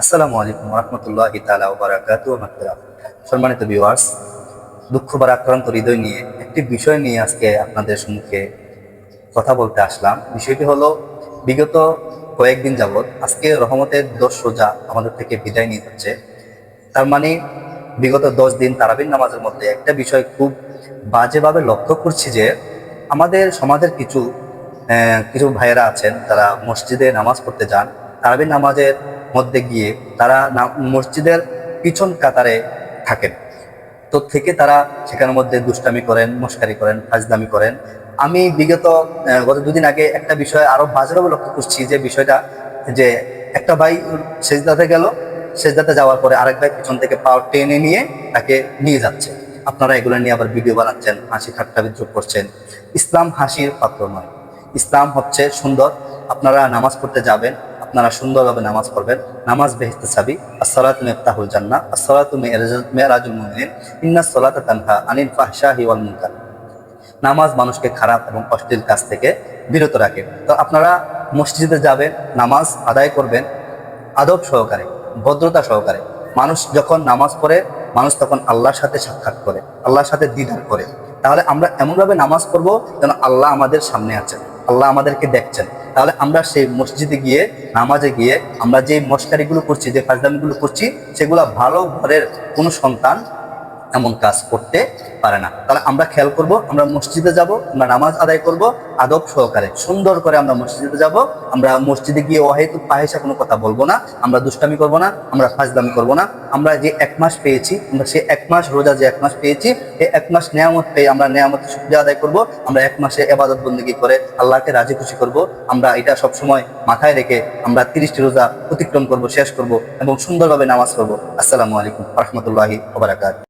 আসসালামু আলাইকুম রহমতুল্লাহি তাআলা ওয়া বারাকাতুহু। সম্মানিত ভিউয়ার্স, দুঃখ বা আক্রান্ত হৃদয় নিয়ে একটি বিষয় নিয়ে আজকে আপনাদের সম্মুখে কথা বলতে আসলাম। বিষয়টি হলো, বিগত কয়েকদিন যাবৎ আজকে রহমতের 10 রোজা আমাদের থেকে বিদায় নিয়ে যাচ্ছে। তার মানে বিগত 10 দিন তারাবির নামাজের মধ্যে একটা বিষয় খুব বাজেভাবে লক্ষ্য করছি যে আমাদের সমাজের কিছু কিছু ভাইয়েরা আছেন, তারা মসজিদে নামাজ পড়তে যান। তারাবির নামাজের মধ্যে গিয়ে তারা মসজিদের পিছন কাতারে থাকেন। তো থেকে তারা সেখানের মধ্যে দুষ্টামি করেন, মস্কারি করেন, ফাজলামি করেন। আমি বিগত গত দুদিন আগে একটা বিষয় আরো বাজেভাবে লক্ষ্য করছি, যে বিষয়টা যে একটা ভাই সেজদাতে গেল, সেজদাতে যাওয়ার পরে আরেক ভাই পিছন থেকে পা টেনে নিয়ে তাকে নিয়ে যাচ্ছে। আপনারা এগুলো নিয়ে আবার ভিডিও বানাচ্ছেন, হাসি ঠাট্টা বিদ্রুপ করছেন। ইসলাম হাসির পাত্র নয়, ইসলাম হচ্ছে সুন্দর। আপনারা নামাজ পড়তে যাবেন, আপনারা সুন্দরভাবে নামাজ পড়বেন। নামাজ বেহেশতের চাবি। আসসালাতু মিফতাহুল জান্নাহ, আসসালাতু মিরাজুল মুমিনিন, ইন্নাস সালাতা তানহা আনিল ফাহশাহি ওয়াল মুনকার। নামাজ মানুষকে খারাপ এবং অশ্লীল কাজ থেকে বিরত রাখে। তো আপনারা মসজিদে যাবেন, নামাজ আদায় করবেন আদব সহকারে, ভদ্রতা সহকারে। মানুষ যখন নামাজ পড়ে, মানুষ তখন আল্লাহর সাথে সাক্ষাৎ করে, আল্লাহর সাথে দিদার করে। তাহলে আমরা এমনভাবে নামাজ পড়বো যেন আল্লাহ আমাদের সামনে আছেন, আল্লাহ আমাদেরকে দেখছেন। তাহলে আমরা সেই মসজিদে গিয়ে, নামাজে গিয়ে আমরা যে মস্কারিগুলো করছি, যে ফাজলামিগুলো করছি, সেগুলো ভালো ঘরের কোনো সন্তান এমন কাজ করতে পারে না। তাহলে আমরা খেয়াল করব, আমরা মসজিদে যাব, আমরা নামাজ আদায় করব আদব সহকারে, সুন্দর করে আমরা মসজিদে যাব। আমরা মসজিদে গিয়ে অহেতুক ফাহিশা কোনো কথা বলবো না, আমরা দুষ্টামি করব না, আমরা ফাজলামি করব না। আমরা যে 1 মাস পেয়েছি, আমরা সেই 1 মাস রোজা যে 1 মাস পেয়েছি, এই 1 মাস নেয়ামত পেয়ে আমরা নেয়ামতের শুকরিয়া আদায় করব। আমরা 1 মাসে ইবাদত বন্দেগী করে আল্লাহকে রাজি খুশি করব। আমরা এটা সব সময় মাথায় রেখে আমরা 30টি রোজা অতিক্রম করব, শেষ করব এবং সুন্দরভাবে নামাজ পড়ব। আসসালামু আলাইকুম ওয়া রাহমাতুল্লাহি ওয়া বারাকাতুহু।